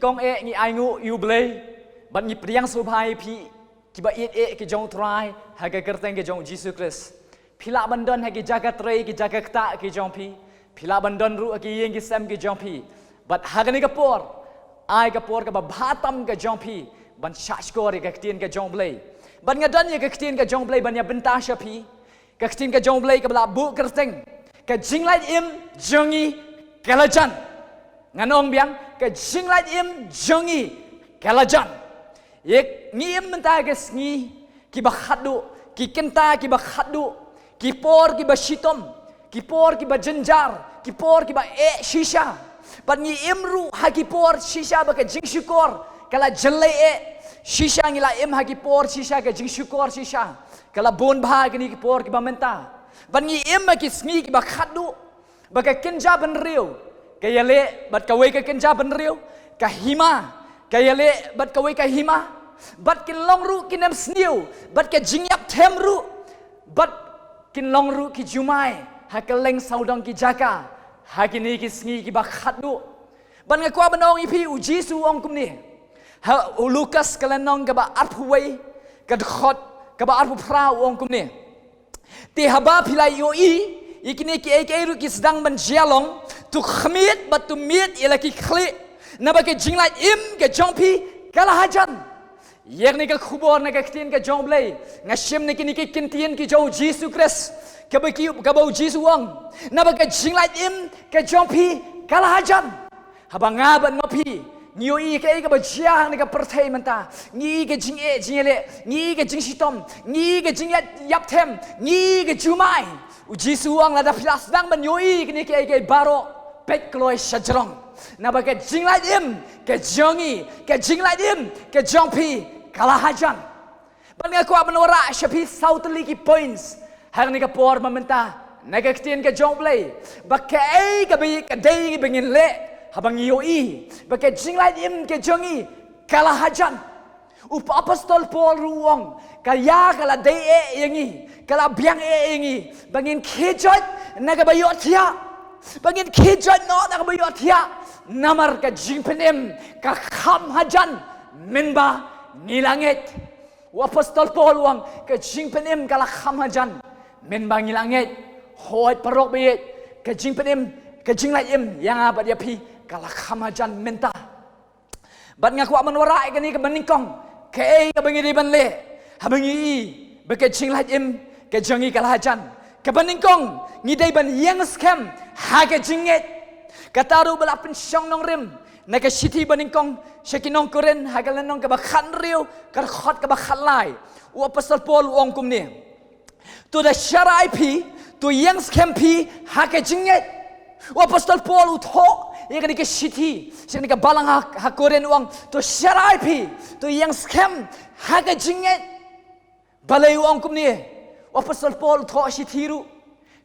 kong ngi ai ngu yu blei ban ngi priang subhai phi ki ba ki jong try ha ka kerteng ki jong Jesus Christ phila bandon ha ki jaga trei ki jaga kta ki jong phi phila bandon ru ki yeng ki sam ki jong phi bat ha ka ni ka por ai ka por ka ba bhatam ka jong phi ban shashkor ka ktien ka jong blei ban ngadan ye ka ktien ka jong blei ban ya benta sha phi ka ktien ka jong blei ka bla bu kerteng ka jinglai im jongi kalajan nganong biang ka jinglai im jongi kalajan yek ngiem menta ke sngi ki ba khadu ki kenta ki ba khadu ki por ki ba shitom ki por ki ba jenjar ki por ki ba shisha ban ngi imru ha ki por shisha ba ka jing shukor kala jelle shisha ngi la im ha ki por shisha ka jing shukor shisha kala bon bha ki ni ki por ki ba menta ban ngi im ki sngi ki ba khadu ba ka kenja ban riu ka yale bat ka we ka kenja ban riu ka hima kayale bat kawai ka hima bat kin long ru kinem sniu bat ka jingyap them ru bat kin long ru ki jumai ha ka leng saudong ki jaka ha kini ki sngi ki ba khadu ban nga kwa banong ipi u jisu ong kumni ha Lukas kalanong ka ba arpuway ka khot ka ba arpu pra ong kumni ti haba philai yo ikini ki ru ki sedang ban jialong tu khmit bat tu mit ila ki khli nabake jinglai im ke jongpi kalahajan yekni ka khubor na ka ktien ka jonglei ngashim ni kini ki kintien ki jo Jesus Christ kabaki kabau Jesus wang nabake jinglai im ke jongpi kalahajan habanga ban mapi niyo i ka ba jiang ni ka perthai manta ni ke jingele ni ke jingsitom ni ke jingyat yapthem ni ke jumai u Jesus wang la da plas dang ban yo i kini ke baro pet kloi shajrong nabake jinglai im ke jongi ke jinglai im ke jongpi kalahajan ban nga ko abnora shapi sautli ki points har ni ka por mamenta naga ktien ke jonglei bakke ka bi ka dei bengin le habang yoi bakke jinglai im ke jongi kalahajan apostol Paul ruang kaya kala dei yengi kala biang yengi bangin khejot naga bayot thia bangin khejot no naga bayot thia namar ka jingpenem ka kham hajan menba ngilangit apostol Paul wang ka jingpenem kala kham hajan menba ngilangit hoit parok be ka jingpenem ka jinglaim yang apa dia pi kala kham hajan menta bat ngaku manwara ka ni ka baningkong ka ka bangi ban le habangi be ka jinglaim ka jangi kala hajan ka baningkong ngidai ban yang scam ha ka jingit kataru bala pensyong nong rim naka city baningkong shakinong koren hagalanong ka bakhan riu kar khot ka bakhan lai u apostol Paul ong kumni to the sharai pi to yang scam pi ha ka jinget u apostol Paul u tho yekani ka city shani ka balang ha koren ong to sharai pi to yang scam ha ka jinget balai ong kumni apostol Paul tho city ru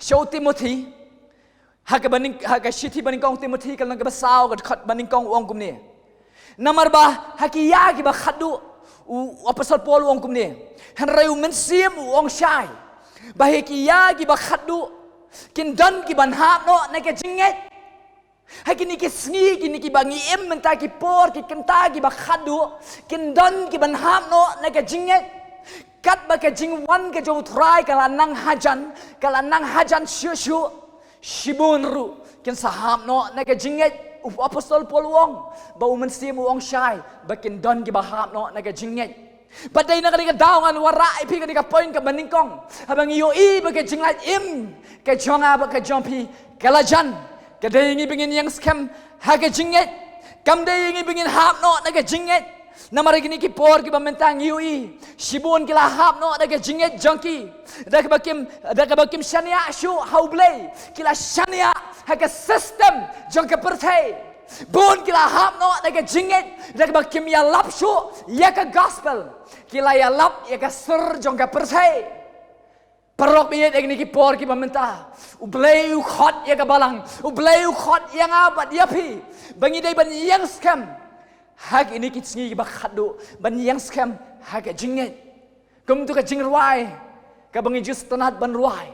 show Timothy haka city baningkong Timothy kalang ka basaw ka khat baningkong ong kumni namar ba haki ya ki ba khadu u apostol Paul ong kumni han rayu mensim ong shai ba haki ya ki ba khadu kin dan ki ban hap no na ka jinget haki ni ki sngi ki ni ki bangi em menta ki por ki kenta ki ba khadu kin dan ki ban hap no na ka jinget kat ba ka jingwan ka jo try kala nang hajan shu Shibun ru ken saham no na ka jinget apostol Paul wong ba umen sim wong shai ba ken don ki baham no na ka jinget badai na ka dawngan wara ipi ka point ka baningkong habang iyo I ba ka jinglat im ka jonga ba ka jompi kalajan ka dai ngi bingin yang scam ha ka jinget kam dai ngi bingin hap no na ka jinget namari kini ki por ki bamentang yui shibun ki la hap no da ka jinget junkie da ka bakim shania shu haublei ki la shania ha ka system jong ka perthai bon ki la hap no da ka jinget da ka bakim ya lap shu ya ka gospel ki la ya lap ya ka sur jong ka perthai parok biye ekni ki por ki bamenta ublei u khot ya ka balang ublei u khot yang apa dia pi bangi dai ban yang scam hak ini kitsingi ba khadu ban yang scam hak jinget kum tu ka jingruai ka bangi jus tanat ban ruai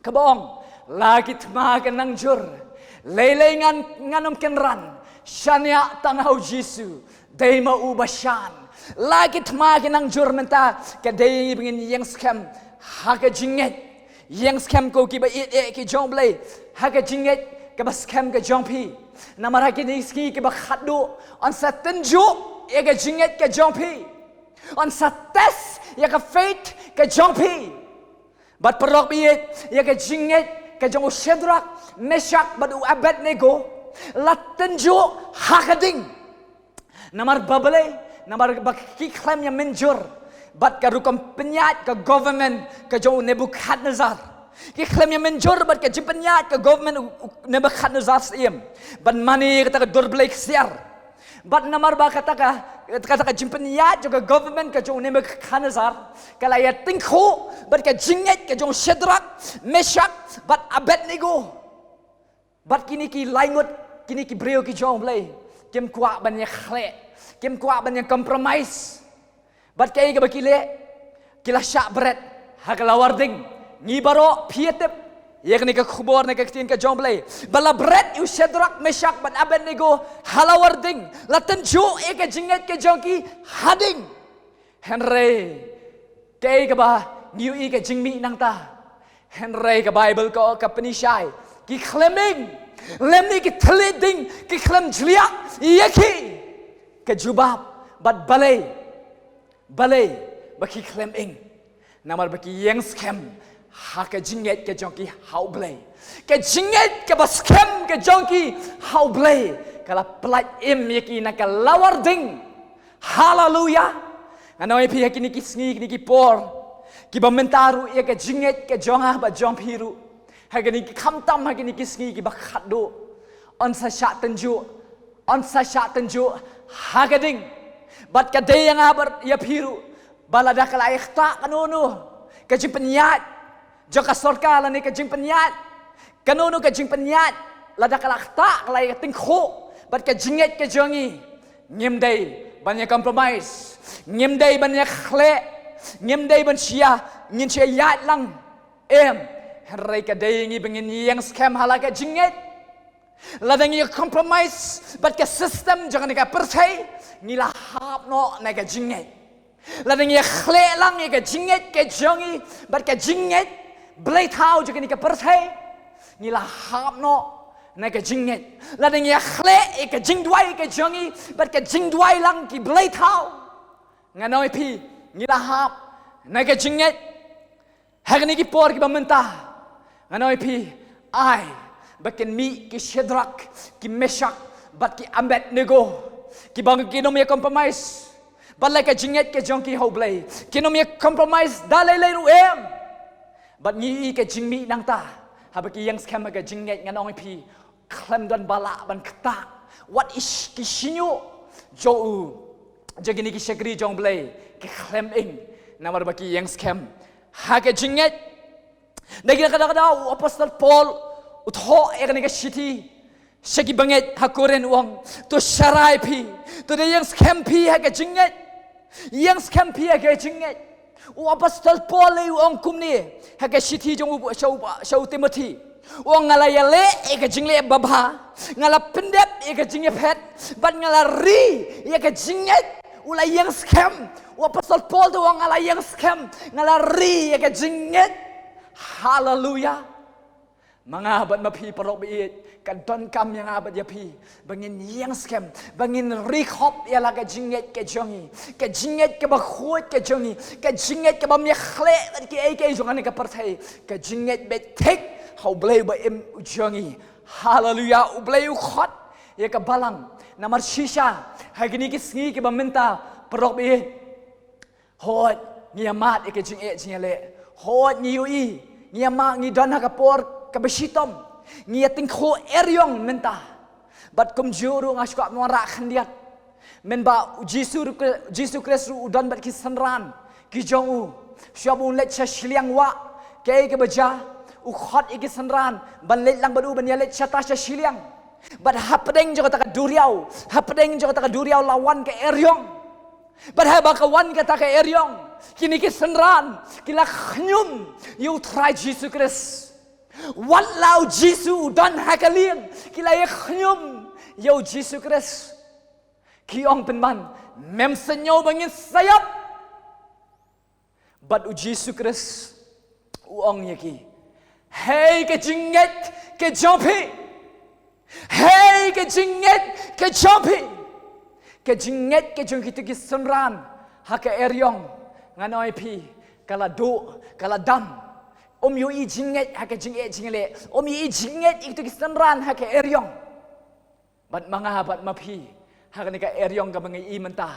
ka bong lagi tma ka nangjur lele nganom kenran Shania tangau Jisu. Dema ubashan. Lagi tma kinang jurmenta. Kadai bingin yang scam. Haga jinget. Yang scam ko kiba ki jong blay. Haga jinget kiba scam ke jong pi. Namar haki ni ski kiba khadu. On sa tenju. Ega jinget ke jong pi. On sa tes. Ega faith ke jong pi. But perok biit. Ega jinget ke jong Shadrach, Meshach, but Abednego. Latenju hakading. Namar babale. Namar baki klaim yang menjur. But ka rukam penyat ke government ke jong Nebuchadnezzar. Ki klaim yang menjur but ka jim penyat ke government Nebuchadnezzar siem. But mani kata ka dorbelai kesiar. But namar ba kata ka jim penyat juga government ke jong Nebuchadnezzar. Kalau ya tingko but ka jinget ke jong Shadrach, Meshach, but Abednego. But kini ki laingut kini ki brio ki jong belai. Kem kuat banyak khlek. Kem kuat banyak compromise. But kaya ka bakile kila syak berat hakalawar ding ngibaro pietep yak ni ka khubor ni ka tin ka jong belai. Bala berat you Shadrach, Meshach, but Abednego halawar ding latan jo e ka jinget ke jong ki hading. Henry kaya ka ba new e ka jingmi nang ta. Henry ka Bible ko ka penishai ki claiming lem ni ki tleding ki claim jlia yaki ka jubab but balay baki claiming namar baki yang scam ha ka jinget ka jongki how blay ka jinget ka ba scam ka jongki how blay kala plat im yaki na ka lawar ding hallelujah anoi pi yakini ki sngi ni ki por ki ba mentaru ya ka jinget ka jonga ba jong piru hagani ki khamtam hagani ki sngi ki ba khaddo on sa sha tanju hagading bat ka day yang abar ya piru balada kala ikhta kanunu ka jimpenyat joka sorkala ni ka jimpenyat kanunu ka jimpenyat lada kala ikhta kala tingkho bat ka jinget ka jongi ngimdai banyak compromise ngimdai banyak khle ngimdai ban sia ngin sia yat lang Henry ka day ngi bengin yang scam halaka jinget ladang ngi compromise bat ka system jangan ka percaya ngila hap no na ka jinget ladang ngi khle lang ngi ka jinget ka jongi bat ka jinget blai thau jangan ka percaya ngila hap no na ka jinget ladang ngi khle ka jingdwai ka jongi bat ka jingdwai lang ki blai thau nganoi pi ngila hap na ka jinget hagni ki por ki bamenta Anoi pi ai bakin mi ki Shadrach ki Meshach bat ki Abednego ki bang ki nom ye compromise balai ka jinget ke jongki hoblay ki nom ye compromise dalai lai ruem bat ni ke jingmi nang ta habaki yang scam ka jinget nganoi pi klem don bala ban kta what is ki sinyo jo jagini ki shagri jongblay ki klem ing namar baki yang scam ha ka jinget Nagi kadang-kadang Apostle Paul utho ekani ka city segi banget hakuren uang tu syarai pi tu dia yang scam pi ha ka jinget yang scam pi ha ka jinget Apostle Paul le uang kum ni ha ka city jong show Timothy uang ngalaya le e ka jingle babha ngala pendep e ka jinget pet ban ngala ri e ka jinget ulai yang scam Apostle Paul tu uang ngala yang scam ngala ri e ka jinget Hallelujah. Mga abad mapi parok biit. Kadon kam yang abad yapi. Bangin yang scam. Bangin rekop ialah kajinget kajongi. Kajinget kabakhuat kajongi. Kajinget kabamyakhle. Kaya jongan ni kapartay. Kajinget betek. How blay ba im ujongi. Hallelujah. Ublay ukhot. Ya kabalang. Namar shisha. Hagini kisngi kabaminta parok biit. Hot. Niyamat ikajinget jinyale. Hot ngiui, ngiyama ngidon hakapor kabesitom, ngiyating ko eryong menta, bat kumjuru ngasuka muara khandiat, menba Jisu Kristus udon bat kisanran, kijongu, siapun let shiliang wa, kaya kebaja, ukhot ikisanran, ban let lang badu ban yalet syata shiliang, bat hapedeng juga taka duriau, lawan ke eryong, bat habakawan kata ke eryong. Kini kisenran, kila khnyum, you try Jesus Christ. Walau Jisu dan hakaliang, kila ye khnyum, Yo Jesus Christ ki ong penman mem senyo bangin sayap but u Jesus Christ u ong yaki hey ke jinget ke jompi hey ke jinget ke jompi ke jinget ke jong kita ki sunran ha ke eryong nganoi pi kala do kala dam yo i jinget ha ke jinget jingele yo i jinget itu ki sunran ha ke eryong bat mga bat mapi ha ke eryong ka mangi i mentah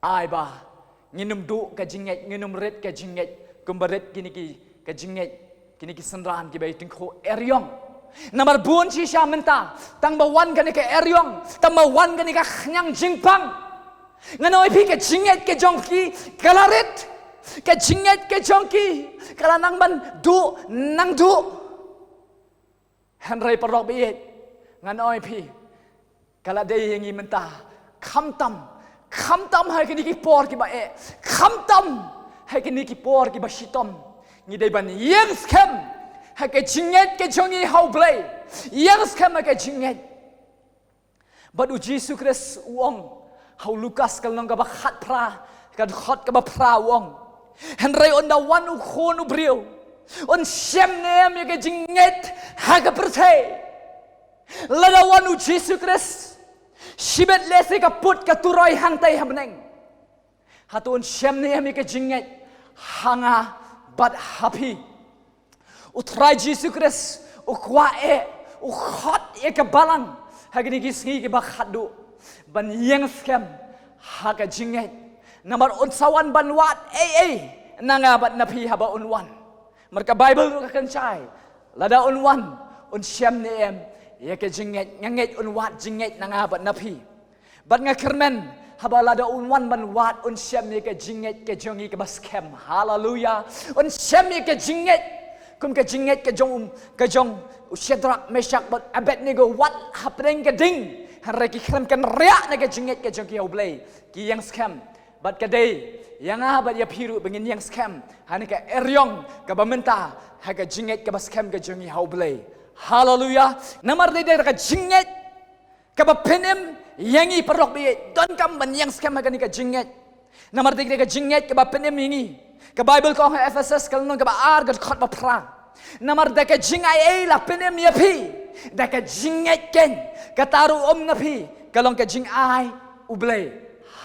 ai ba nginum do ka jinget nginum red ka jinget kumbaret kini ki ka jinget kini ki sunran ki bai tingko eryong Nomor bun si siya menta, tang bawan ka ni ka eryong, tang bawan ka ni ka nyang jingpang. Nganoy pi ka jinget ka jongki kalarit, ka jinget ka jongki kalanang ban du nang du. Henry perok biit, nganoy pi kaladay yang menta, kamtam hai ka ni ki por ki ba kamtam hai ka ni ki por ki ba shitom. Ngidai ban yang scam. Hake jinget ke jongi how play yang skam hake jinget badu Jesus Christ uong how Lucas kalong ka ba khat pra ka khot ka ba pra uong henry on the one u khon u brio on shem nem ke jinget hake perthai la the one u Jesus Christ shibet lese ka put ka turoi hang tai hamneng hatun shem nem ke jinget hanga but happy utrai Jesus Christ ukwae ukhot e kabalang hagini gisngi ke bakhadu ban yang scam haga jinget namar unsawan banwat nanga bat napi haba unwan merka Bible ka kancai lada unwan un syam neem ya ke jinget nganget unwat jinget nanga bat napi bat ngakermen haba lada unwan banwat un syam ne ke jinget ke jongi ke baskem haleluya un syam ne ke jinget kum ke jinget ke jong Shadrach Meshach but Abednego what happening ke ding haraki krem kan ria na ke jinget ke jong ki oblay ki yang scam but ke day yang bat ya piru bengin yang scam hani ke eryong ke bamenta ha ke jinget ke scam ke jong ki oblay haleluya namar de ke jinget ke bapenem yangi perlok bi don kam ban yang scam ha ke jinget namar de ke jinget ke bapenem yangi ke Bible ko Ephesus kalau ke baar ke khot ba pra namar da ke jingai la penem ya pi da ke jinget ken ke taru na pi kalau ke jingai ublay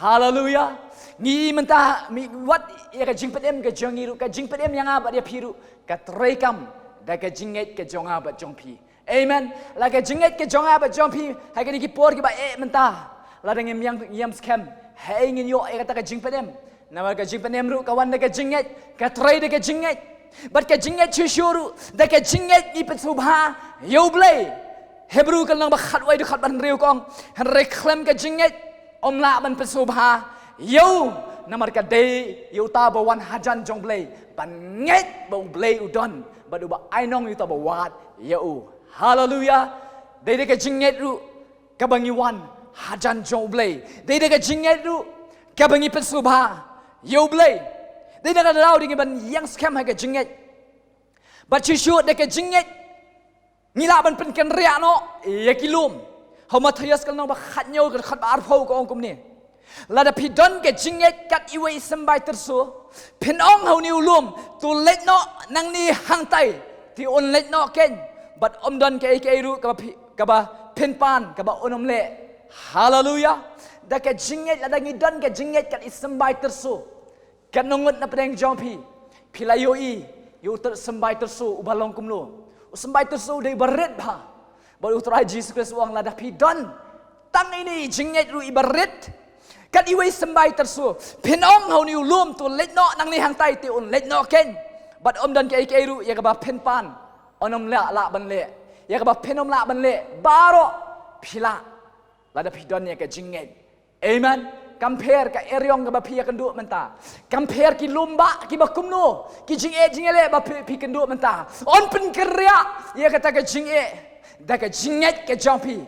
haleluya ni mentah mi wat ya ke jing penem ke jongiru ke jing penem yang abat dia piru ke trekam da ke jinget ke jonga ba jongpi amen la ke jinget ke jonga ba jongpi ha ke ni ki por ki ba mentah la dengem yang scam hai ngin yo kata ke jing penem nama ke jing penem ru kawan da ke jinget ke trade da ke jinget bat ke jinget chishuru da ke jinget ni pesubha yo blay hebru kan nang ba khat wai du khat ban riu kong han reklem ke jinget omla ban pesubha yo namar ka day yo ta ba wan hajan jong blay ban nget ba blay udon ba du ba ainong yo ta ba wat yo hallelujah day de ke jinget ru ka bangi wan hajan jong blay day de ke jinget ru ka bangi pesubha yo blay they nak dalau dengan ban yang scam haga jinget but chishu de ke jinget ngila ban pen ken ria no ya kilum how Matthias kal no ba khat nyo ke khat ar phau ko ong kum ni la da pidon ke jinget kat iwe sembai tersu pin ong how ni ulum tu let no nang ni hang tai ti on let no ken but om don ke ru ka ba pin pan ka ba onom le hallelujah da ke jinget la da ngidon ke jinget kat isembai tersu kanongot na pedang jompi pilayoi yu tersembai tersu ubalong kumlo sembai tersu dei baret ba baru trai Jesus Christ uang lada pidon tang ini jinget ru ibaret kat iwe sembai tersu pinong hau ni ulum tu let no nang ni hang tai ti un let no ken but om dan ke ru ya ka ba pen pan onom la ban le ya ka ba penom la ban le baro pila lada pidon ya ka jinget amen compare ka eryong ka ba pia kendu menta compare ki lumba ki ba kumno ki jingele ba pi kendu menta on pen kerja ya kata ka jinge da ka jinget ka jompi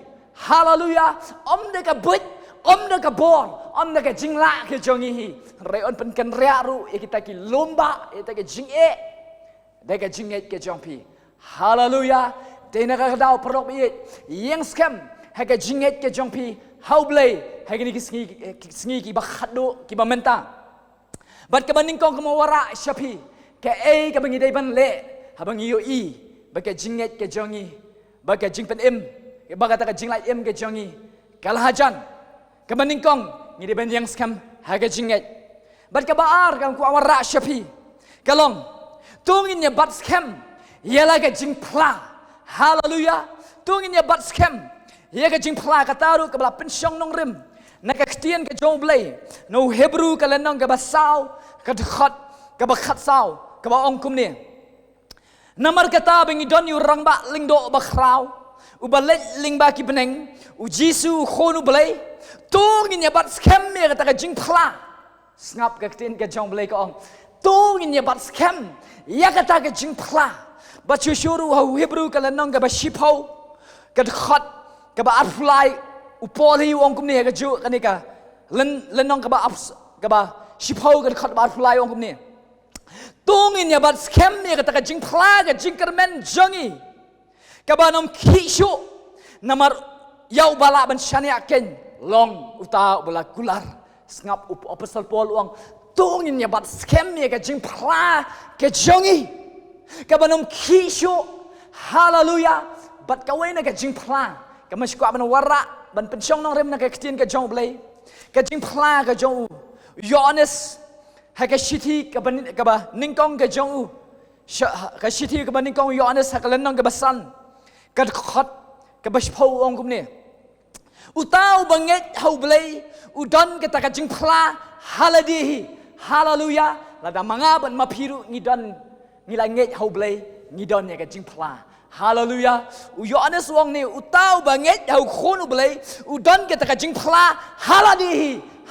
haleluya om de ka but om de ka bor om de ka jingla ka jongi hi re on pen kerja ru ya kita ki lumba ya ta ka jinge da ka jinget ka jompi haleluya de na ka dau perok bi yang scam hake jinget ke jong pi hauble hake ni sngi ki bakhado ki bamenta bat ka baning kong kamawara shapi ke ka bangi dai ban le habang yo i ba ke jinget ke jongi ba ke jingpen em ke ba ka jinglai em ke jongi kalhajan ka baning kong ni dai ban yang skam hake jinget bat ka baar kam ku awara shapi kalong tungin ya bat skam yala ke jingpla hallelujah tungin ya bat skam ya ke jingpla ka taru ka bala pensyong nong rim na ka ktian ke jong blai no hebrew ka lenong ka basau ka khat ka ba khat sau ka ba ong kum ni namar kata bengi don yu rang ba ling do ba khrau u ba let ling ba ki beneng u jisu khonu blai tungin ya bat skam ya ka jingpla snap ka ktian ke jong blai ka ong tungin ya bat skam ya ka ka jingpla ba chushuru ha hebrew ka lenong ka ba shipau ka khat ka ba aflai upol hi ong kum ni ka ju ka ni ka lenong ka ba ka ba shipau ka khat ba aflai ong kum ni tungin ya bat scam ni ka ta ka jingpla ka jingkermen jongi ka ba nom kishu namar yau bala ban shania ken long uta bala kular snap apostle paul ong tungin ya bat scam ni ka jingpla ka jongi kabanom kisho hallelujah bat kawai na ka jingpla ka maskwa ban wara ban pensyong nong rem na ka ktin ka jong blai ka jingpla ka jong yones ha ka shiti ka ba ningkong ka jong ka shiti ka ba ningkong yones ha ka lenong ka basan ka khot ka bashpau ong kum ni utau banget hau blai udon ka ta ka jingpla hallelujah lada manga ban mapiru ngidon ngilai nget hau blai ngidon ya ka jingpla hallelujah u yohanes wong ni utau banget hau khonu blai udon ka ta ka jingpla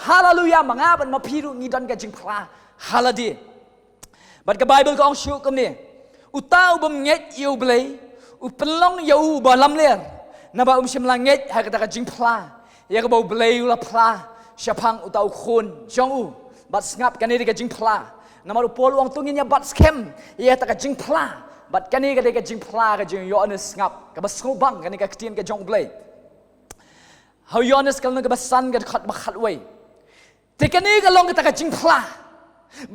hallelujah manga ban mapiru ngidon ka jingpla haladi bat ka bible ka ong shu kum ni utau bam nget yu blai u pelong yu ba lam ler na ba shimla nget ha ka ta ka jingpla ya ka ba blai la pla shapang utau khon jong u bat ngap ka ni ka jingpla namaru pol wang tungin ya bat scam ya ta ka jingpla bat kani ka ka jingpla ka jing yohanes ngap ka bas bang kani ka ktian ka jong blai how yohanes kal ka basan ka khat ba khat wei te kani ka long ka ta ka jingpla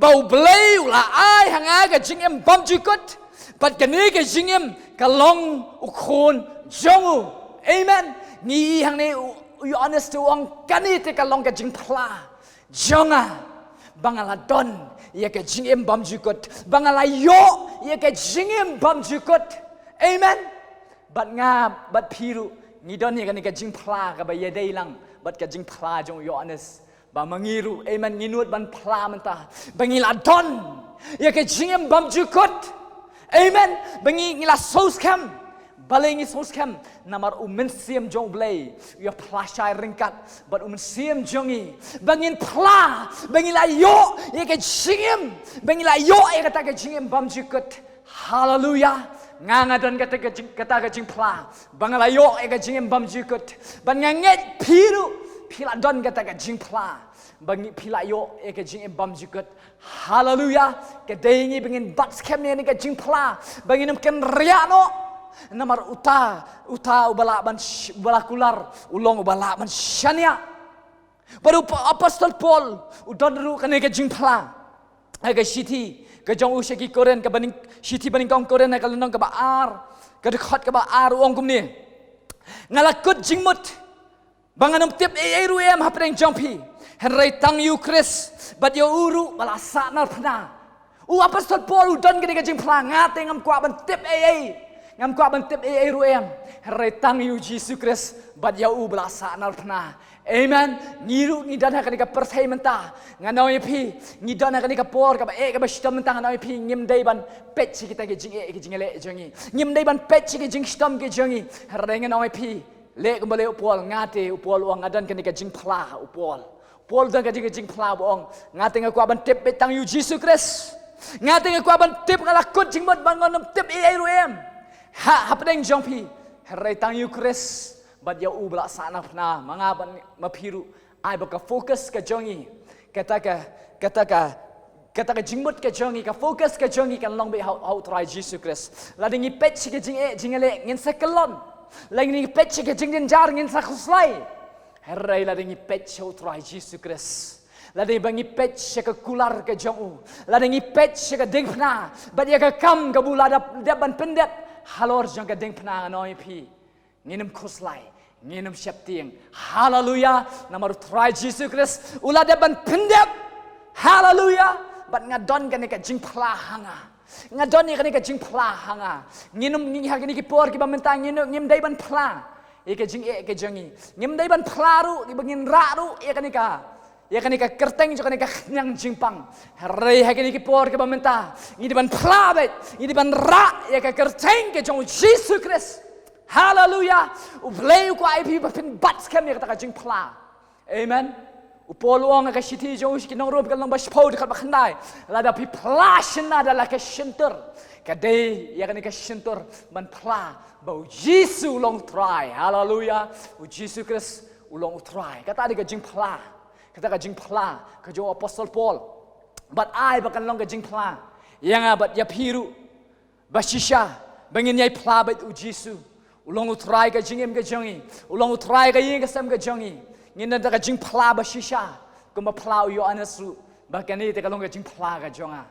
bau blai la ai hanga ka jing em bam jikot bat kani ka jing em ka long u khon jong amen ni hang ne yohanes tu wang kani te ka long ka jingpla jonga bangala don ya ke jingem bam jukot bangala yo ya ke jingem bam jukot amen bat nga bat phiru ngidon ya ka jingpla ka ba ye dei lang bat ka jingpla jong yohanes ba mangiru amen nginut ban pla menta bangila don ya ke jingem bam jukot amen bangi ngila soskam balengi soskam namar siam jong blai ya plashai ringkat but siam jongi bangin pla bangila yo ya ke jingem bangila yo ya kata ke jingem bam jikut hallelujah nganga don kata ke jing pla bangala yo ya ke jingem bam jikut ban nganget piru pila don kata ke jing pla bangi pila yo ya ke jingem bam jikut hallelujah ke dengi bangin bat scam ni ke jing pla bangin ken riano namar uta ubala ban ubala kular ulong ubala ban shania baru apostol paul udon ru kan ke jingpla ai ke shiti ke jong u sheki koren ke baning shiti baning kong koren ka lenong ka ba ar ka dekhat ka ba ar ong kum ni ngalakut jingmut banganam tip e ruem hapeng jongpi henry tang yu chris bat yo uru bala sanar phna u apostol paul udon ke jingpla ngate ngam kwa ban tip e ngam kwa ban tip e ruem retang yu Jesus Christ bat ya u belasa nal pna amen ngiru ngidan ha ka perthai menta nganoi pi ngidan ha ka por ka ba e ka ba stam menta nganoi pi ngim dai ban pet chi kita ke jing e ke jing le jongi ngim dai ban pet chi ke jing stam ke jongi renga noi pi le ko bale upol ngate upol wang adan ka jing pla upol pol dan ka jing pla boong ngate nga kwa ban tip betang yu Jesus Christ ngate nga kwa ban tip ngala kut jing mot bangon tip e ruem hapeng jongpi herai tang yu Chris bat ya u bela sana pna manga ban mapiru ai ba ka focus ka jongi kata ka jingmut ka jongi ka focus ka jongi kan long be how try Jesus Christ la dingi pet chi ka jing e jingale ngin sekelon lagi ni pet ke jingin jar ngin sakuslai herai la dengi pet show try Jesus Christ la dei bangi pet ke kular ke jong la dengi pet ke ding phna ba dia ka kam ka bula da ban pendep halor jong ka ding phna noi pi nginum kuslai nginum syapting haleluya namaru try Jesus Christ ula da ban pendep haleluya bat ngadon kan ka jing phla hanga ngadon ni kan ka jing phla hanga nginum ngi ha ni ki por ki ba mentang ngim dai ban phla e ka jing e ka jangi ngim dai ban phla ru ki bangin ra ru e kan ka kerteng jo kan ka nyang jing pang rei ha ni ki por ki ba menta ngi di ban phla bet ngi di ban ra e ka kerteng ke jong Jesus Christ haleluya u bleu ko ai pi ba pin bat kem ni ka jing phla amen upoluang ka shiti jo ki nong rob ka long ba spod ka ba khandai la da pi plashin na da la ka shinter ka dei ya ka shinter man pla ba Jesus long try hallelujah u Jesus Christ u long try kata di ka jing pla kata ka jing pla ka jo apostle Paul but I ba kan long ka jing pla yang abat ya piru ba shisha bangin yai pla ba u Jesus u long try ka jingem ka jongi u long try ka yin ka sam ka jongi ngina da jing phla ba shisha kuma phla yo anasu ba kani te kalong jing phla ga jonga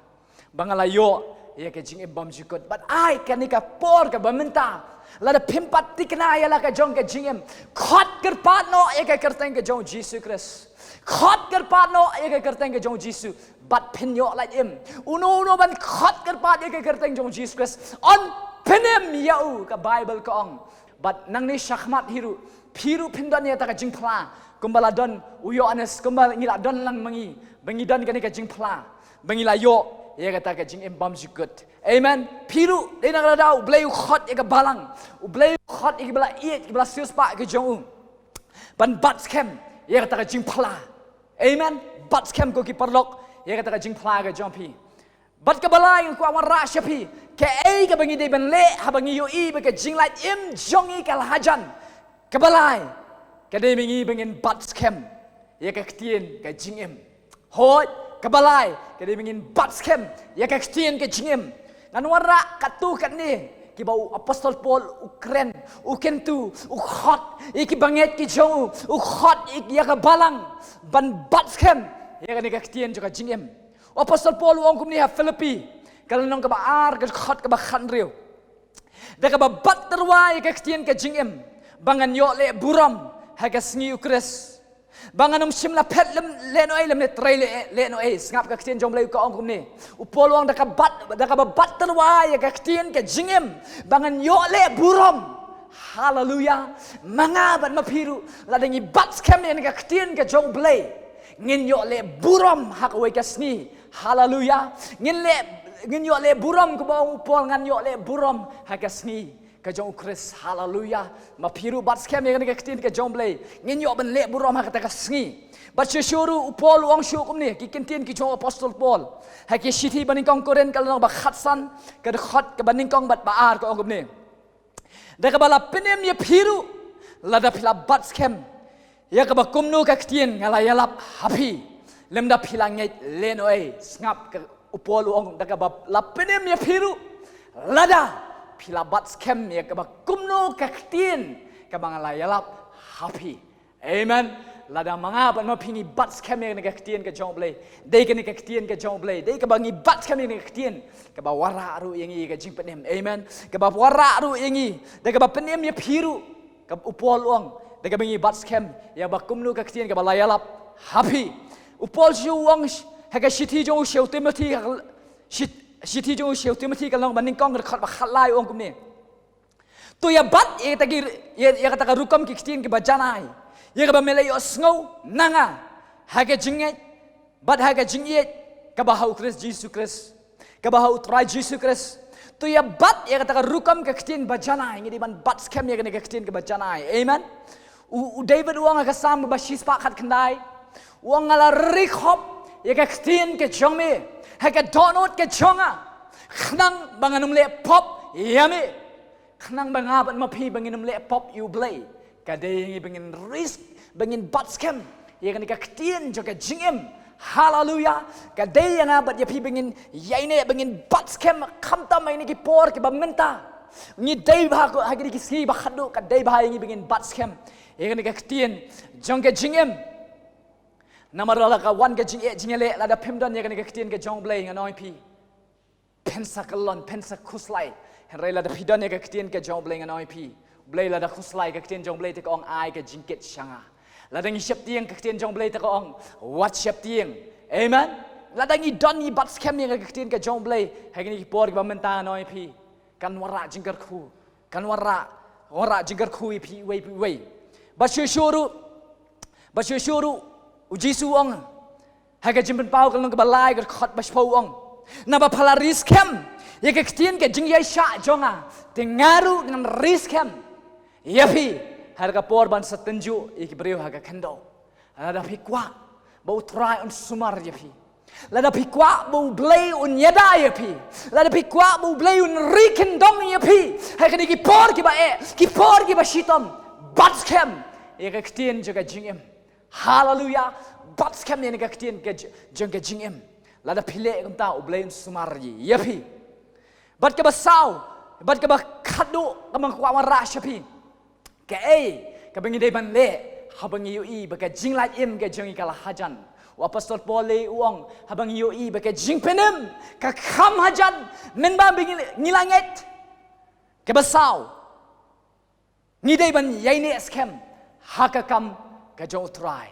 bangala yo ya ke jing bam jikot but I kani ka por ka bamenta la da pimpat tikna ya la ka jong ka jingem khot kar pat no ya ka karteng ka jong Jesus Christ khot kar pat no ya ka karteng ka jong Jesus but pin yo la im uno ban khot kar pat ya ka karteng jong Jesus Christ on penem yau ka Bible ka ong but nang ni shakmat hiru piru pindon ya ta ka jing phla kumbala don uyo anes kumbala ngila don lang mangi bangi don kani ka jing phla bangi la yo ya kata ka jing embam jikut amen piru dina la dau bleu khot ya ka balang u bleu khot ya bala iet bala sius pa ka jong ban bat kem ya kata ka jing phla amen bat kem ko ki parlok ya kata ka jing phla ka jong pi bat ka balai ko awan ra shapi ke ai ka bangi de ban le ha bangi yo i ba ka jing la im jong i ka hajan ka balai kadai mingi bengin bat scam ya ka ktien ka jingem hoi kabalai kadai bengin bat scam ya ka ktien ka jingem nganwara katu kat ni ki bau apostol Paul ukren ukentu ukhot iki banget ki jong ukhot ik ya ka balang ban bat scam ya ka ni ka ktien jo ka jingem apostol Paul wong kum ni ha Filipi kalau nong ka ba ar ka khot ka ba khanriu da ka ba bat terwa ya ka ktien ka jingem bangan yo le buram haga sngi ukres bangan simla pet le no lem ne trai le no ngap ka ktien jom le ka ong kum ni upolwang da ka bat terwa ya ka ktien ka jingem bangan yo le buram haleluya manga ban mapiru la dengi bat scam ne ka ktien ka jong ble ngin yo le buram hak we ka sngi haleluya ngin yo le buram ko ba upol ngan yo le buram haga sngi ka jong Chris haleluya mapiru bat scam yang ka ktien ka jong blai ngin yo ben le buram ha ka sngi bat shuru upol wang shu kum ni ki kentin ki jong apostol Paul ha ki shiti baning kong koren kal ba khatsan ka khat ka baning kong bat baar ko kum ni da ka bala penem ye piru la da pila bat scam ya ka ba kumnu ka ktien ngala yalap happy lem da pila ngai le no ngap ka upol wang da ka ba la penem ye piru lada pila bat scam ya ka ba kumno ka ktien ka bangala yalap happy amen lada manga ban ma pingi bat scam ya ka ktien ka jong blai dei ka ni ka ktien ka jong blai dei ka bangi bat scam ya ka ktien ka ba wara ru yangi ka jing penem amen ka ba wara ru yangi da ka ba penem ya piru ka upol ong da ka bangi bat scam ya ba kumno ka ktien ka ba yalap happy upol ju wang ha ka shiti jong sheu Timothy shiti jong sheu Timothy ka long baning kong khat ba khalai ong kum ni to ya bat ya tagi ya kata ka rukam ki ktien ki ba janai ya ka ba mele yo sngo nanga ha ka jinget bat ha ka jinget ka ba hau Christ Jesus Christ ka ba hau try Jesus Christ to ya bat ya kata ka rukam ka ktien ba janai ngi ban bat scam ya ka ktien ki ba janai amen u David wang ka sam ba shispa khat khandai wang ala rikhop ya ka ktien ke jongme haka donut ke chonga khnang banganum le pop yame khnang bangaban mapi banginum le pop you blay kadai bangin risk bangin bat scam ya kan ka ktien jo ka jingem haleluya kadai yang abat ya pi bangin yaine bangin bat scam khamta mai ni ki por ki bamenta ngi day ba ko hagi ki si ba khadu ka day ba ngi bingin bat scam egani ka ktien jong ke jingem namarala ka wan ke jingele la da phimdon egani ka ktien ke jong blay nganoi pi pensakalon pensakuslai henrai la da phidon ka ktien ke jong blay nganoi pi blay la da kuslai ka ktien jong blay te ong ai ke jingket shanga la da ngi shep tieng ka ktien jong blay te ong wat shep tieng amen la da ngi don ni bat scam ni ka ktien ke jong blay hagi ki por ba menta noi pi kan wara jingkar khu kan wara jingkar khu pi wei ba shuru ujisu ong haga jimpen pau kan ka balai ka khot ba shpau ong na ba phala risk kem ye ka ktien ke jing yai sha jonga tengaru dengan risk kem yapi harga por ban satenju ik breu haga khando ada pikwa ba utrai on sumar yapi lada pikwa bu blay un yada yapi lada pikwa bu blay un rikendong yapi haga ki por ki ba shitom batskem ye ka ktien jaga jingem hallelujah batskem ye ka ktien ke jaga jingem lada phile kum ta ublay un sumar yapi bat ka basau bat ka ba khadu kamang kwa mara shapi ke ka bangi dei ban le habangi yu ba ka jinglat im ke jongi kala hajan wa pastor pole uang habangi yu ba ka jingpenem ka kham hajan men ba bingi ngilanget ke basau ni dei ban yaine scam hakakam ka jong try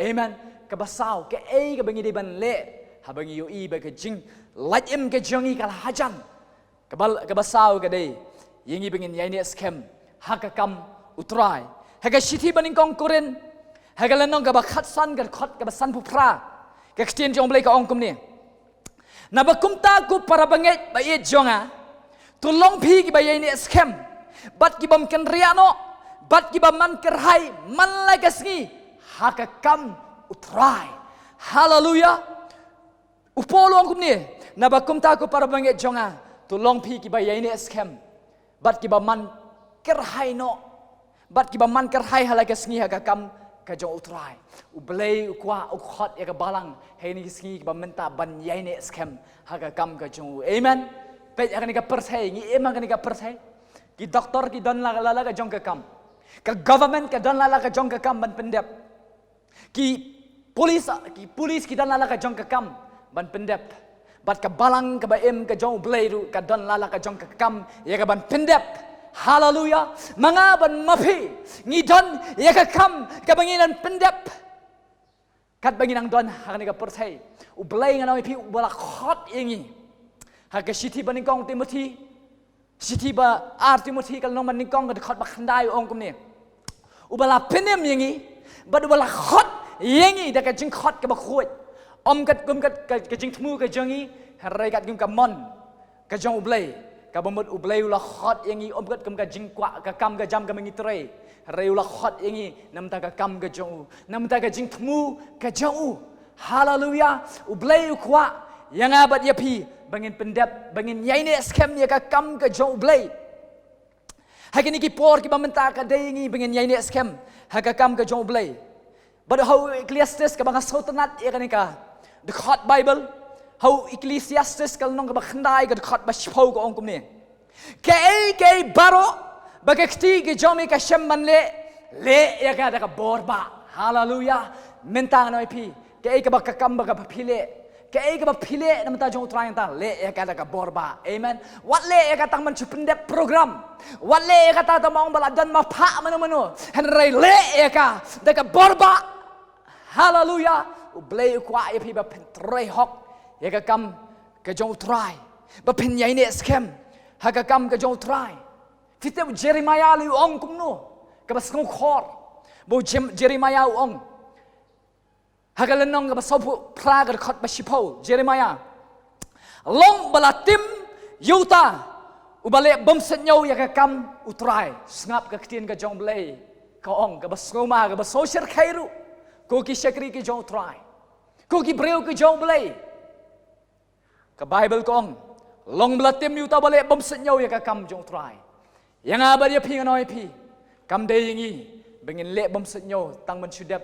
amen ka basau ke ka bangi dei ban le habangi yu ba ka jing lat im ke jongi kala hajan ka basau ka dei yingi bingin yaine scam hakakam utrai haga shiti baning kong koren haga lanong ka ba khatsan ka khot ka ba san phupra ka ktien jong blai ka ong kum ni na ba kumta ku para banget ba ye jonga tu long phi ki ba ye ni scam bat ki bam kan riano bat ki ba man kerhai man la ka sngi haga kam utrai hallelujah upolong kum ni na ba kumta ku para banget jonga tu long phi ki ba ye ni scam bat ki ba man kerhai no bat ki ba man kerhai hala ka sngi haga kam ka jong utrai ublay ukwa ukhot ya ka balang he ni sngi ba menta ban yai ne scam haga kam ka jong amen pe ya ka persai ngi emang ka persai ki doktor ki don la ka jong ka kam ka government ka don la ka jong ka kam ban pendep ki police ki don la ka jong ka kam ban pendep bat ka balang ka ba em ka jong ublay ru ka don la ka jong ka kam ya ka ban pendep hallelujah mga ban mapi ngidon ya ka kam ka banginan pendep kat banginang don hakani ka persai ublay nga mapi ubala khot ingi haka shiti baning kong timothy shiti ba timothy kal nong baning kong ka khot ba khandai ong kum ni ubala penem yangi ba ubala khot yangi da ka jing khot ka ba khoi kat kum kat ka jing thmu ka jangi harai kat kum ka mon ka jong ublay ka bamut ublay ula khot yangi kat kum ka jing kwa ka kam ka jam ka mangitre harai ula khot yangi namta ka kam ka jong namta ka jing thmu ka jong hallelujah ublay kwa yang abat yapi bangin pendap bangin yaine scam ya ka kam ka jong ublay hakini ki por ki bamenta ka dayngi bangin yaine scam haka kam ka jong ublay but how ecclesiastes ka banga sautanat ya kanika the hot bible how ecclesiastes kal nong ka bakhandai ka khot ba shpau ko ongkum ni ke baro bagakti ke jomi ka shamman le ya ka da ka borba hallelujah mentang noi pi ke ka bakakam ba ka phile ke ka ba phile namta jong trying ta le ya ka da ka borba amen what le ya ka tang man chupendep program what le ya ka ta ta mong bala dan ma pha manu henrai le ya ka da ka borba hallelujah ublay kwa ya pi ba pentrei hok ya ka kam ka jong try ba pen yai ne scam ha ka kam ka jong try fite jeremiah li ong kum no ka ba skong khor bo jeremiah ong ha ka lenong ka ba sopu pra ka khot ba shipo jeremiah long balatim yuta ubale bom senyo ya ka kam utrai ngap ka ktien ka jong blay ka ong ka ba skoma ka ba social khairu ko ki shakri ki jong try ko ki breu ki jong blay ka bible ko ong long blatim yuta bale bom senyo ya ka kam jong try yang abar ya pi nganoi pi kam de yingi bengin le bom senyo tang man sudap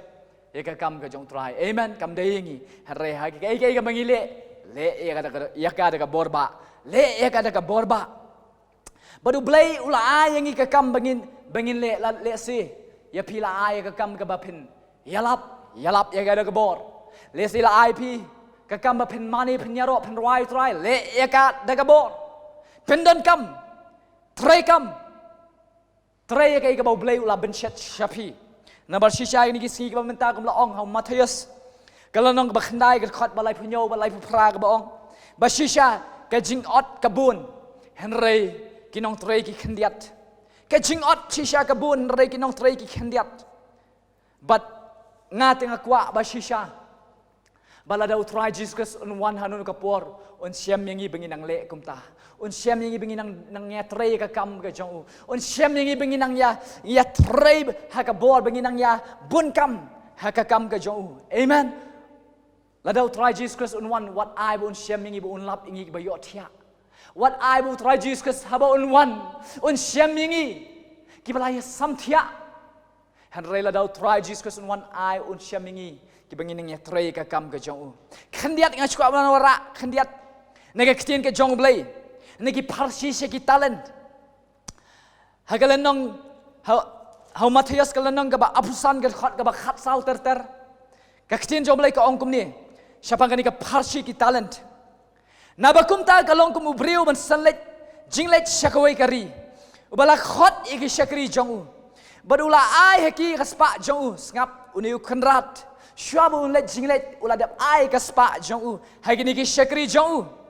ya ka kam ka jong try amen kam de yingi hare ha ka bengile le ya ka da ka borba le ya ka da ka borba Badu blay ula ay yang ikakam bangin le si. Ya pi la ay kakam kabapin. Yalap ya gada kabor. Le si la ay pi kakam bapin mani pin yaro pin rai try le ya ka da kabor. Pindan kam. Tray kam. Tray ya kay kabaw blay ula benchet shapi. Nabar shisha ini kisi kabam menta kam la ong hau Matius. Kalau nong bakandai kat balai punyo balai pupra kabaong. Bashisha kajing ot kabun. Henry kinong tray ki kendiat. Kajing ot shisha kabun Henry kinong tray ki kendiat. But ngating akwa bashisha. Baladaw try Jesus on one hanun kapor on siyam yang ibengin ang le kumta. On siyam yang ibengin ang ya tray ka kam ka jong. On siyam yang ibengin ang ya tray ha ka bor bengin ang ya bun kam ha ka kam ka jong. Amen. Ladaw try Jesus on one what I on siyam yang ibu on lap ingi bayot ya. What I will try Jesus haba on one on siyam yang kibalaya samtia. Henry ladaw try Jesus on one I on siyam yang kibangin ang ya tray ka kam ka jong. Kandiat nga chukwa na wara kandiat nagaktin ka jong blay. Nagi parsi siya ki talent. Hagalan nong how Matius kalan nong kaba apusan kaba khatsal ter. Kaktin jong blay ka ongkum ni. Siya pang ka parsi ki talent. Nabakum ta kalong kum ubriu man sanlet jinglet syakaway kari. Ubala khot iki syakri jong. Badula ai haki kaspa jong ngap uniu kenrat. Syuabu unlet jinglet uladap ai kaspa jong hagi niki syakri jong.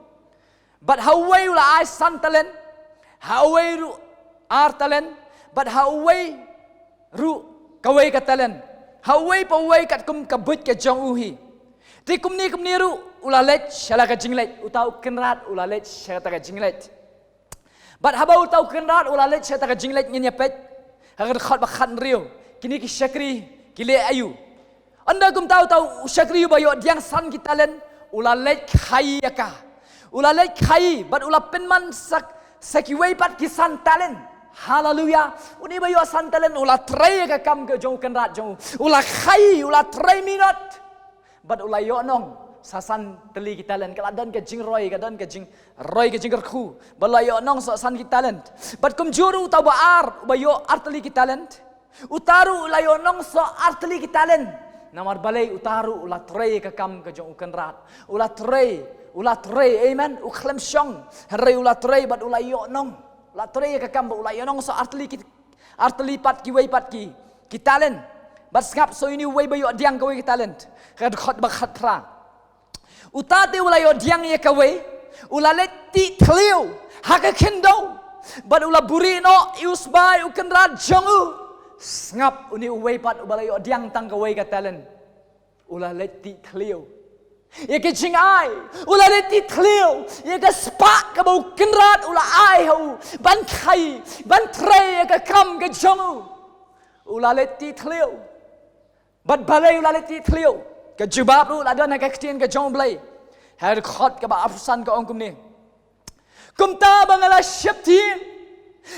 But haway ula ai santalen, haway ru artalen, but haway ru kaway katalen, haway paway kat kum kabut ke jong uhi. Ti kum ni ru ula let shala ka jinglet utau kenrat ula let shala ka jinglet. But habau utau kenrat ula let shala ka jinglet nginya pet, hagar khat bakhan riu, kini ki syakri kile ayu. Anda kum tahu syakri bayo diang san kitalen ula let khayaka. Ula lek khai, but ula penman sakiway pat kisan talent. Hallelujah. Uni bayo san talent ula tray ka kam ke jong kenrat jong. Ula khai, ula tray minot. But ula yo nong sasan teli ki talent. Kaladan ke jing roy, kadan ke jing roy ke jing kerku. Bala yo nong sasan ki talent. But kum juru ta baar bayo arteli ki talent. Utaru ula yo nong so arteli ki talent. Namar balay utaru ula tray ka kam ke jong kenrat. Ula tray, amen. Ukhlem syong, hari ula tray, but ula yo nong, ula tray ka kam, ula yo nong so arteli pat ki talent, but ngap so ini way bayo diang kaway ki talent, kad khot bakhat pra. Utate ula yo diang ye kaway, ula leti tliu, haka kendo, but ula burino iusbay ukenrat jongu, ngap uni way pat ula yo diang tang kaway ka talent, ula leti tliu. Ia ke jing ai, ula leti tliu, ia ke spak ke bau kenrat ula ai hau, ban khai, ban tray ia ke kam ke jongu, ula leti tliu, bat balai ula leti tliu, ke jubab lu ula dan ke ketien ke jong blay, hari khot ke ba apusan ke ongkum ni, kum ta bangala syapti,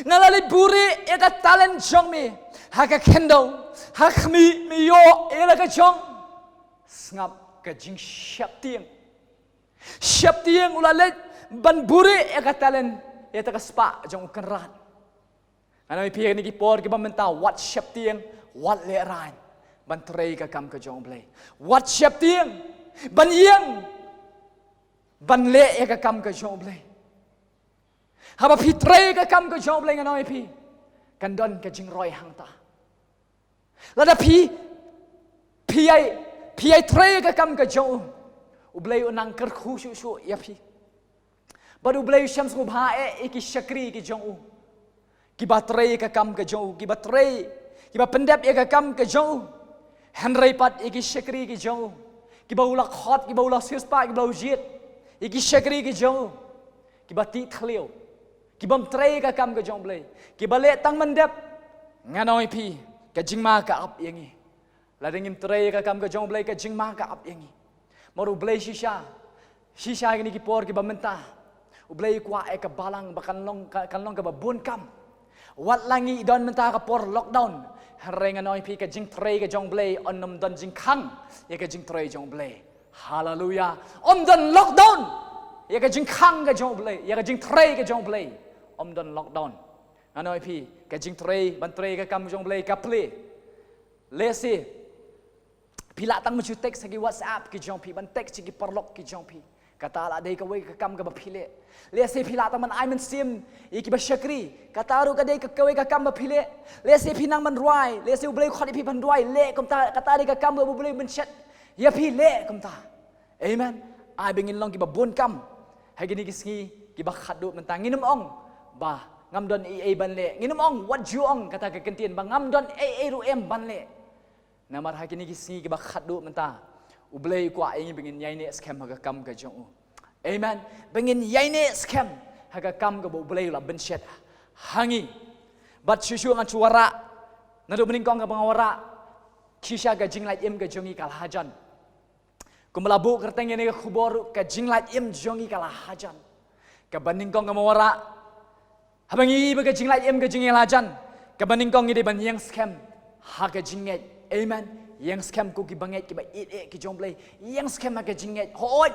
ngalali buri ia ke talent jong mi, haka kendo, hakmi miyo ia ke jong, ngap. Kajing siap tiang ulalet ban buri ekatalen ya takaspa jong kenrat. Ana mi piang ni kipor ki bamenta what siap tiang what le ran ban trei ka kam ka jong blay. What siap tiang ban yang ban le ka kam ka jong blay. Haba pi trei ka kam ka jong blay ngana mi pi kan don ka jing roi hang ta. Lada pi ai tray ka kam ka jong ublay unang kerkhu shu ya pi badu ublay syams ngubha iki syakri ki jong ki batray ka kam ka jong ki batray ki ba pendap ya ka kam ka jong henry pat iki syakri ki jong ki ba ulak hot ki ba ulak sispa ki ba ujit iki syakri ki jong ki bati thleu ki bam tray ka kam ka jong blay ki ba le tang mendap nganoi pi ka jingma ka ap yangi ladengim tray ka kam ka jong blay ka jingma ka ap yangi maru blay shisha ni ki por ki bamenta ublay kwa ka balang bakan long ka babun kam wat langi don menta ka por lockdown harenga noi pi ka jing tray ka jong blay onnom don jing khang ya ka jing tray jong blay hallelujah om don lockdown ya ka jing khang ka jong blay ya ka jing tray ka jong blay don lockdown anoi phi ka jing trei ban trei ka kam jong blei ka play lesi pila tang mu text ki WhatsApp ki jong phi ban text ki parlok ki jong phi kata la dei ka wei ka kam ka ba phile lesi pila tang man ai man sim iki ba shakri kata ru ka dei ka wei ka kam ba phile lesi phinang man ruai lesi blei khot phi ban ruai le kom ta kata dei ka kam ba blei ban chat ya phi le kom ta amen ai bengin long ki ba bon kam hai gini kisngi ki ba khadu man ta nginum ong ba ngam don e ban le nginum ong what you ong kata ka kentien ba ngam don e ru em ban le namar hai gini kisngi ki ba khadu man ta ublei kwa ai bengin yai ne scam ha ka kam ka jong amen bengin yai ne scam ha ka kam ka bo ublei la ben shet hangi bat shu ngan chuara nadu bening kong ka bangawara kisha ka jinglai em ka jongi kal hajan kumalabu kerteng ini khubor ka jinglat im jongi kala hajan ka baning kong kamawara habangi ba ka jinglat im ka jingi hajan ka baning kong ide ban yang scam ha ka jinget amen yang scam ku ki banget ki ba ki jomblei yang scam ha ka jinget hoi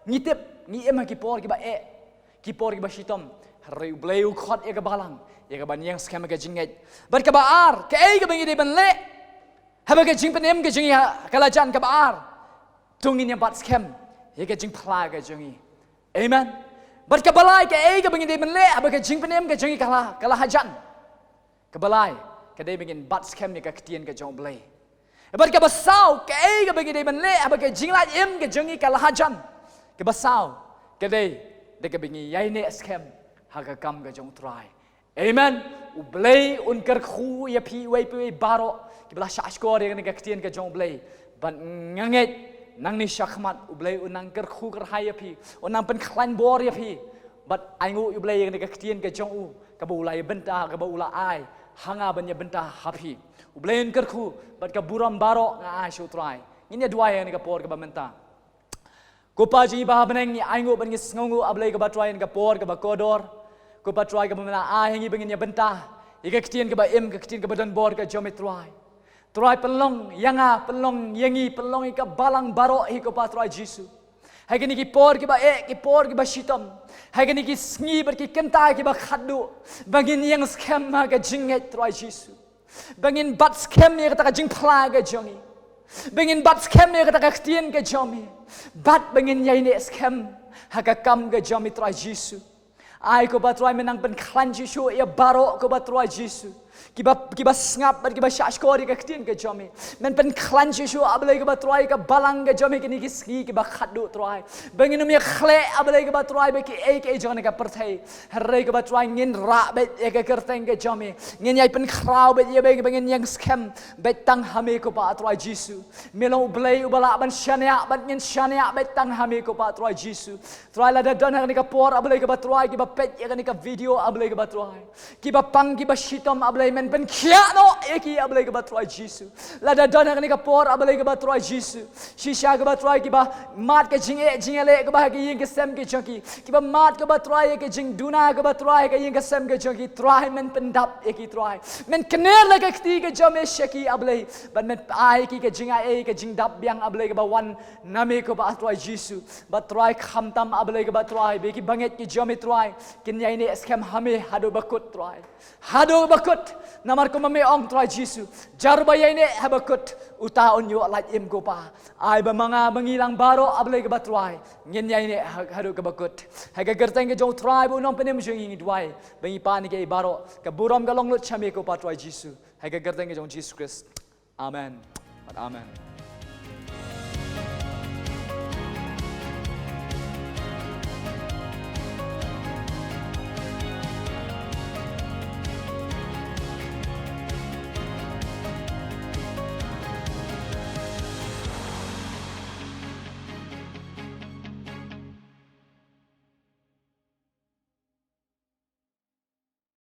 ngitip ngi em ha ki por ki ba ki por ki ba shitom reu bleu khot e ka balang e ka ban yang scam ha ka jinget bar ka ba ar ka ka bangi ide ban le ha ba ka jing pen em ka jingi kala jan ka ba ar tungin yang bat scam ye ka jing phla ka jongi amen bat ka balai ka ka bengin de menle aba ka jing penem ka jongi kala hajan ka balai ka de bengin bat scam ni ka ktien ka jong blai bat ka basau ka bengin de menle aba ka jing la em ka jongi kala hajan ka basau ka de ka bengin yai ne scam ha ka kam ka jong try amen u blai un kar khu ya phi wei pi baro ki bla shash ko de ka ktien ka jong blai ban nganget nang ni syakmat ublay unang kerku kerhaya pi unang pen klan bor ya pi bat aingu ublay yang dekat tien ke jong u ka bulai benta ka bula ai hanga banya benta hapi ublay un kerku bat ka buram baro nga ai shutrai ini dua yang ka por ka benta ko pa ji ba beneng ni aingu ben ngis ngongu ablay ka batrai ka por ka bakodor ko patrai ka bena ai ngi bengin ya benta ika tien ka ba em ka tien ka badan bor ka jometrai Try pelong, yanga pelong, yangi pelong ika balang baro ika patrai Jisu. Hai kini ki por ki ba shitam. Hai kini ki sngi ber ki kenta ki ba khadu. Bangin yang scam ma ka jinget try Jisu. Bangin bat scam ni kata ka jing phla ka jongi. Bangin bat scam ni kata ka ktien ka jomi. Bat bangin yai ne scam ha ka kam ka jomi try Jisu. Ai ko patrai menang pen klan Jisu ya baro ko patrai Jisu. Kiba ngap kiba syashkori ka ktien ka jomi men pen klan Jisu ablai ka batrai ka balang ka jomi kini ki ski kiba khadu trai bangin mi khle ablai ka batrai be ki ek jone ka perthai hare ka batrai ngin ra be ka kerteng ka jomi ngin yai pen khrau be ye be bangin yang scam be tang hame ko patrai Jisu melo blai ubala ban shania ban ngin shania be tang hame ko patrai Jisu trai la da don ka por ablai ka batrai kiba pet ya ka video ablai ka batrai kiba pang kiba shitom ablai men pen kia no eki ablai ka batrai Jisu lada don ni ka por ablai ka batrai Jisu shisha ka batrai ki ba mat ka jingele ka ba ki yin ka sem ki chonki ki ba mat ka batrai ka jing duna ka batrai ka yin ka sem ka chonki try men pen dap eki try men kner la ka kti ka jome shaki ablai ban men ai ki ka jinga ka jing dap biang ablai ka ba wan name ka batrai Jisu batrai khamtam ablai ka batrai be ki banget ki jome try kin yai ne scam hame hado bakut try hado bakut namar ko mame ong try Jisu jarbaya ini habakut uta onyo like im ko pa ai ba mga mangilang baro ablay ka batray ngin ya ini hado ka bakut haga gerteng ka jong try bu nong penem jong ingi dwai bangi pani ka baro ka buram ka long lut chame ko pa try Jisu haga gerteng ka jong Jesus Christ amen amen